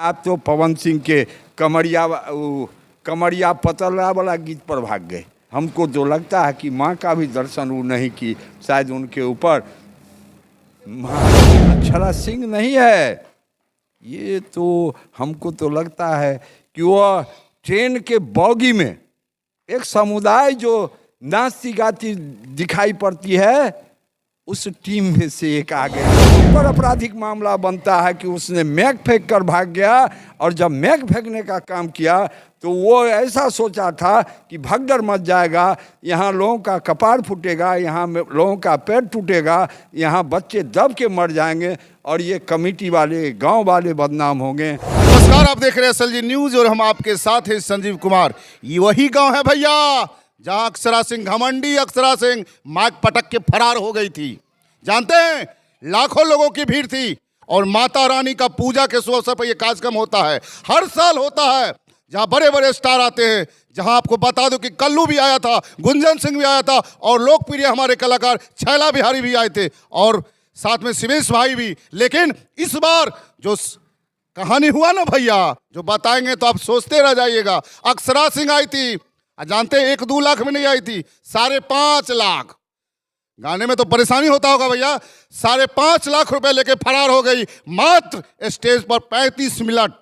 आप तो पवन सिंह के कमरिया पतला वाला गीत पर भाग गए। हमको तो लगता है कि माँ का भी दर्शन वो नहीं की, शायद उनके ऊपर माँ अक्षरा सिंह नहीं है। ये तो हमको तो लगता है कि वह ट्रेन के बॉगी में एक समुदाय जो नाचती गाती दिखाई पड़ती है, उस टीम में से एक आ गया। पर आपराधिक मामला बनता है कि उसने मैग फेंक कर भाग गया, और जब मैग फेंकने का काम किया तो वो ऐसा सोचा था कि भगदड़ मच जाएगा, यहाँ लोगों का कपार फूटेगा, यहाँ लोगों का पैर टूटेगा, यहाँ बच्चे दब के मर जाएंगे और ये कमेटी वाले गांव वाले बदनाम होंगे। नमस्कार, आप देख रहे हैं एसएलजी न्यूज और हम आपके साथ हैं संजीव कुमार। ये वही गांव है भैया जहां अक्षरा सिंह, घमंडी अक्षरा सिंह माइक पटक के फरार हो गई थी। जानते हैं, लाखों लोगों की भीड़ थी और माता रानी का पूजा के शुभ अवसर पर यह कार्यक्रम होता है, हर साल होता है, जहां बड़े बड़े स्टार आते हैं। जहां आपको बता दो कि कल्लू भी आया था, गुंजन सिंह भी आया था और लोकप्रिय हमारे कलाकार छैला बिहारी भी आए थे और साथ में शिवेश भाई भी। लेकिन इस बार जो कहानी हुआ ना भैया, जो बताएंगे तो आप सोचते रह जाइएगा। अक्षरा सिंह आई थी, जानते हैं 1-2 लाख में नहीं आई थी, 5.5 लाख। गाने में तो परेशानी होता होगा भैया। 5.5 लाख रुपए लेके फरार हो गई, मात्र स्टेज पर 35 मिनट।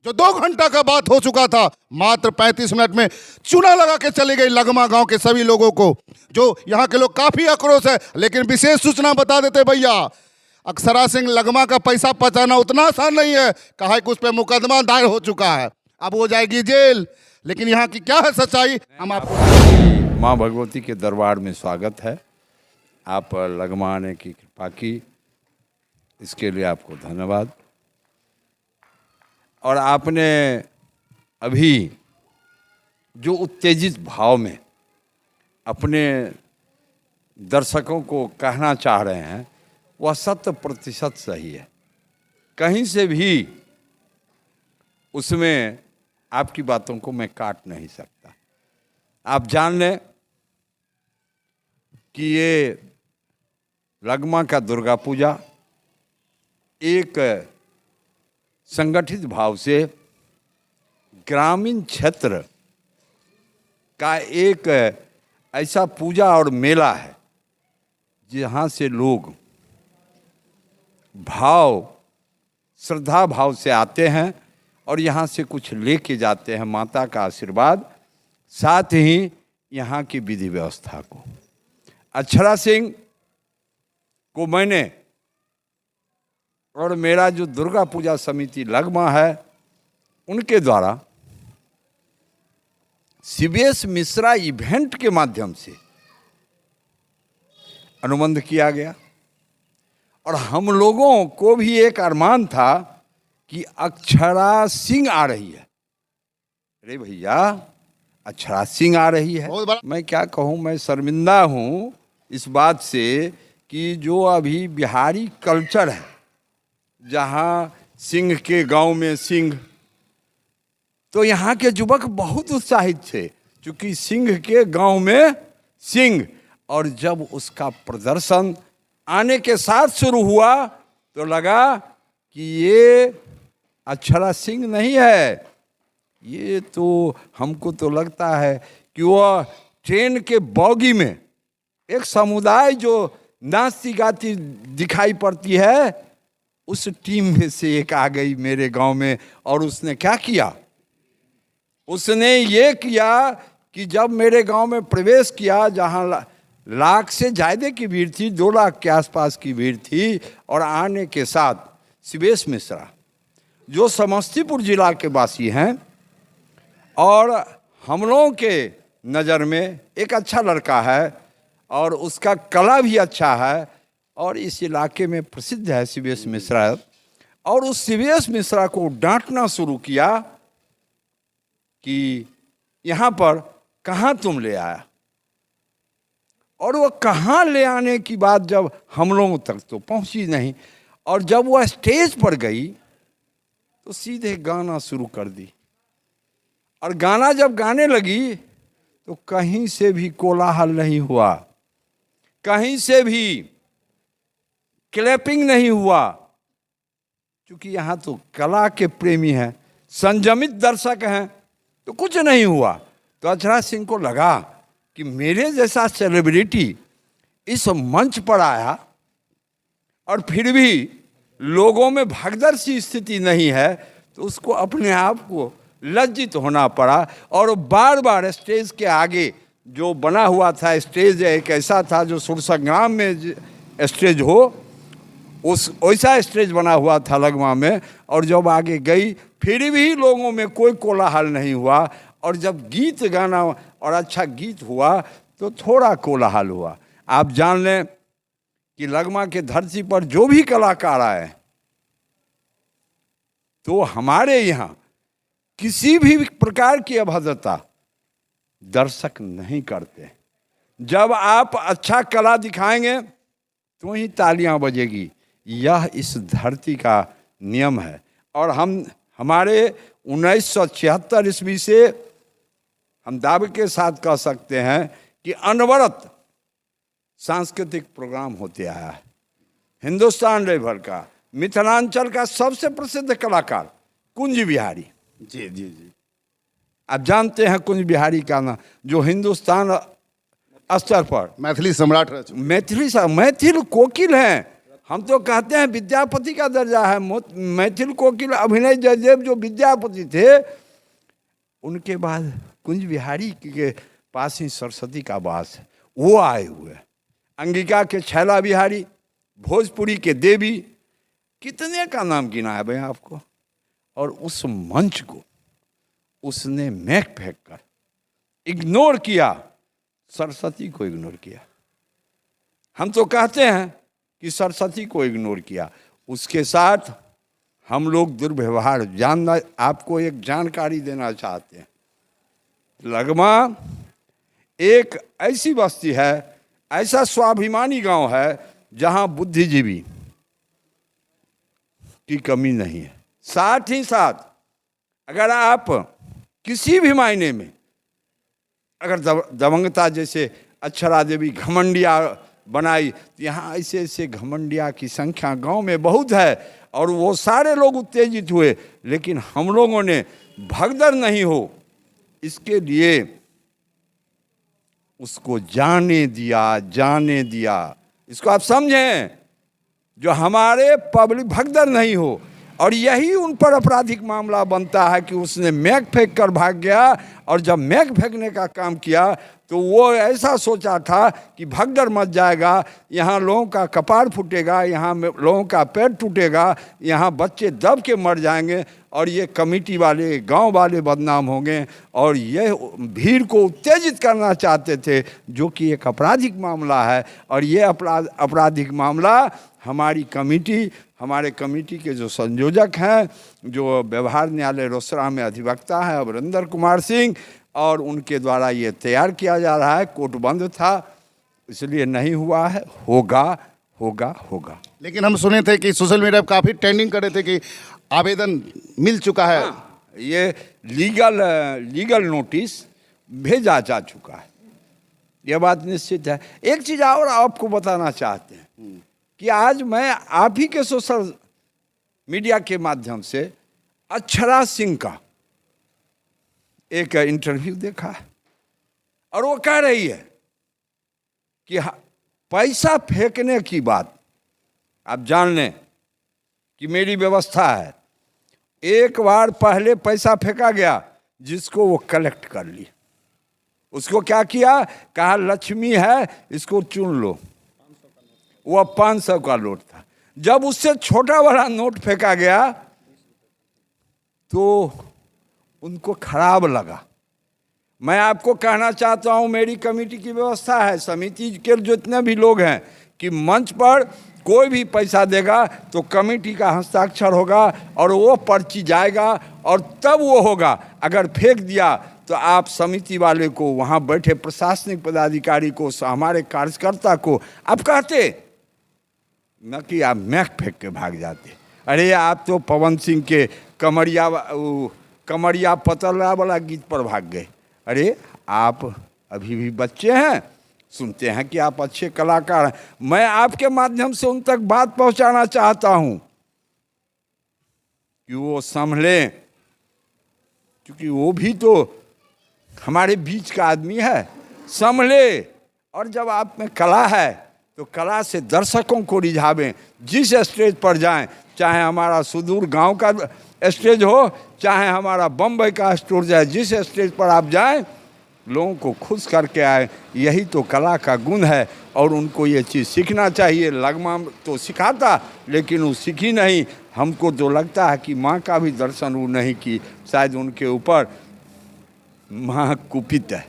जो 2 घंटा का बात हो चुका था, मात्र 35 मिनट में चूना लगा के चले गई लगमा गांव के सभी लोगों को। जो यहाँ के लोग काफी आक्रोश है, लेकिन विशेष सूचना बता देते भैया, अक्षरा सिंह लगमा का पैसा पचाना उतना आसान नहीं है। कहा कि उस पर मुकदमा दायर हो चुका है, अब हो जाएगी जेल। लेकिन यहाँ की क्या है सच्चाई, हम आपको माँ भगवती के दरबार में स्वागत है। आप लगमा आने की कृपा की, इसके लिए आपको धन्यवाद। और आपने अभी जो उत्तेजित भाव में अपने दर्शकों को कहना चाह रहे हैं, वह 100% सही है। कहीं से भी उसमें आपकी बातों को मैं काट नहीं सकता। आप जान लें कि ये लगमा का दुर्गा पूजा एक संगठित भाव से ग्रामीण क्षेत्र का एक ऐसा पूजा और मेला है जहाँ से लोग श्रद्धा भाव से आते हैं और यहाँ से कुछ लेके जाते हैं, माता का आशीर्वाद, साथ ही यहाँ की विधि व्यवस्था को। अक्षरा सिंह को मैंने और मेरा जो दुर्गा पूजा समिति लगमा है, उनके द्वारा शिवेश मिश्रा इवेंट के माध्यम से अनुबंध किया गया। और हम लोगों को भी एक अरमान था कि अक्षरा सिंह आ रही है। अरे भैया, अक्षरा सिंह आ रही है। मैं क्या कहूँ, मैं शर्मिंदा हूँ इस बात से कि जो अभी बिहारी कल्चर है, जहाँ सिंह के गांव में सिंह, तो यहाँ के युवक बहुत उत्साहित थे क्योंकि सिंह के गांव में सिंह। और जब उसका प्रदर्शन आने के साथ शुरू हुआ तो लगा कि ये अक्षरा सिंह नहीं है। ये तो हमको तो लगता है कि वह ट्रेन के बॉगी में एक समुदाय जो नाचती गाती दिखाई पड़ती है, उस टीम में से एक आ गई मेरे गांव में। और उसने क्या किया, उसने ये किया कि जब मेरे गांव में प्रवेश किया, जहां लाख से ज़्यादा की भीड़ थी, 2 लाख के आसपास की भीड़ थी, और आने के साथ शिवेश मिश्रा जो समस्तीपुर जिला के वासी हैं और हम लोगों के नज़र में एक अच्छा लड़का है और उसका कला भी अच्छा है और इस इलाके में प्रसिद्ध है शिवेश मिश्रा। और उस शिवेश मिश्रा को डांटना शुरू किया कि यहाँ पर कहाँ तुम ले आया। और वो कहाँ ले आने की बात जब हम लोगों तक तो पहुँची नहीं, और जब वह स्टेज पर गई तो सीधे गाना शुरू कर दी। और गाना जब गाने लगी तो कहीं से भी कोलाहल नहीं हुआ, कहीं से भी क्लैपिंग नहीं हुआ, चूंकि यहाँ तो कला के प्रेमी हैं, संयमित दर्शक हैं, तो कुछ नहीं हुआ। तो अक्षरा सिंह को लगा कि मेरे जैसा सेलिब्रिटी इस मंच पर आया और फिर भी लोगों में भगदड़ सी स्थिति नहीं है, तो उसको अपने आप को लज्जित होना पड़ा। और बार बार स्टेज के आगे जो बना हुआ था, स्टेज एक ऐसा था जो सुरसंग्राम में स्टेज हो, उस वैसा स्टेज बना हुआ था लगमा में। और जब आगे गई फिर भी लोगों में कोई कोलाहल नहीं हुआ। और जब गीत गाना और अच्छा गीत हुआ तो थोड़ा कोलाहल हुआ। आप जान लें कि लगमा के धरती पर जो भी कलाकार आए, तो हमारे यहाँ किसी भी प्रकार की अभद्रता दर्शक नहीं करते। जब आप अच्छा कला दिखाएंगे तो ही तालियां बजेगी। यह इस धरती का नियम है। और हमारे 1976 ईस्वी से हम दावे के साथ कह सकते हैं कि अनवरत सांस्कृतिक प्रोग्राम होते आया है। हिंदुस्तान लेवल का, मिथिलांचल का सबसे प्रसिद्ध कलाकार कुंज बिहारी जी जी जी, आप जानते हैं कुंज बिहारी का नाम, जो हिंदुस्तान स्तर पर मैथिली सम्राट रह चुके। मैथिल कोकिल हैं। हम तो कहते हैं विद्यापति का दर्जा है। मैथिल कोकिल अभिनय जयदेव जो विद्यापति थे, उनके बाद कुंज बिहारी के पास ही सरस्वती का वास है, वो आए हुए हैं। अंगिका के छैला बिहारी, भोजपुरी के देवी, कितने का नाम गिना है भाई आपको। और उस मंच को उसने मैक फेंक कर इग्नोर किया, सरस्वती को इग्नोर किया। हम तो कहते हैं कि सरस्वती को इग्नोर किया। उसके साथ हम लोग दुर्व्यवहार जानना, आपको एक जानकारी देना चाहते हैं। लगमा एक ऐसी बस्ती है, ऐसा स्वाभिमानी गांव है जहां बुद्धिजीवी की कमी नहीं है। साथ ही साथ अगर आप किसी भी मायने में अगर दबंगता, जैसे अक्षरा देवी घमंडिया बनाई, तो यहाँ ऐसे ऐसे घमंडिया की संख्या गांव में बहुत है। और वो सारे लोग उत्तेजित हुए, लेकिन हम लोगों ने भगदड़ नहीं हो इसके लिए उसको जाने दिया। इसको आप समझें, जो हमारे पब्लिक भगदड़ नहीं हो। और यही उन पर आपराधिक मामला बनता है कि उसने मैक फेंक कर भाग गया। और जब मैक फेंकने का काम किया तो वो ऐसा सोचा था कि भगदड़ मच जाएगा, यहाँ लोगों का कपार फूटेगा, यहाँ लोगों का पैर टूटेगा, यहाँ बच्चे दब के मर जाएंगे और ये कमेटी वाले, गांव वाले बदनाम होंगे। और ये भीड़ को उत्तेजित करना चाहते थे, जो कि एक आपराधिक मामला है। और ये आपराधिक मामला हमारे कमेटी के जो संयोजक हैं, जो व्यवहार न्यायालय रोसड़ा में अधिवक्ता हैं अमरिंदर कुमार सिंह, और उनके द्वारा ये तैयार किया जा रहा है। कोर्ट बंद था इसलिए नहीं हुआ है, होगा। लेकिन हम सुने थे कि सोशल मीडिया पर काफी ट्रेंडिंग कर रहे थे कि आवेदन मिल चुका है। ये लीगल नोटिस भेजा जा चुका है, यह बात निश्चित है। एक चीज और आपको बताना चाहते हैं कि आज मैं आप ही के सोशल मीडिया के माध्यम से अक्षरा सिंह का एक इंटरव्यू देखा है। और वो कह रही है कि पैसा फेंकने की बात, आप जान लें कि मेरी व्यवस्था है, एक बार पहले पैसा फेंका गया जिसको वो कलेक्ट कर ली, उसको क्या किया, कहा लक्ष्मी है इसको चुन लो। वो 500 का नोट था। जब उससे छोटा वाला नोट फेंका गया तो उनको खराब लगा। मैं आपको कहना चाहता हूं, मेरी कमेटी की व्यवस्था है, समिति के जितने भी लोग हैं, कि मंच पर कोई भी पैसा देगा तो कमेटी का हस्ताक्षर होगा और वो पर्ची जाएगा और तब वो होगा। अगर फेंक दिया तो आप समिति वाले को, वहाँ बैठे प्रशासनिक पदाधिकारी को, हमारे कार्यकर्ता को आप कहते न कि आप मैक फेंक के भाग जाते। अरे आप तो पवन सिंह के कमरिया पतला वाला गीत पर भाग गए। अरे आप अभी भी बच्चे हैं, सुनते हैं कि आप अच्छे कलाकार हैं। मैं आपके माध्यम से उन तक बात पहुंचाना चाहता हूं कि वो संभलें, क्योंकि वो भी तो हमारे बीच का आदमी है, संभले। और जब आप में कला है तो कला से दर्शकों को रिझावें। जिस स्टेज पर जाएं, चाहे हमारा सुदूर गांव का स्टेज हो, चाहे हमारा बम्बई का स्टेज है, जिस स्टेज पर आप जाएं, लोगों को खुश करके आए। यही तो कला का गुण है और उनको ये चीज़ सीखना चाहिए। लगमा तो सिखाता, लेकिन वो सीखी नहीं। हमको तो लगता है कि माँ का भी दर्शन वो नहीं की, शायद उनके ऊपर माँ कुपित है।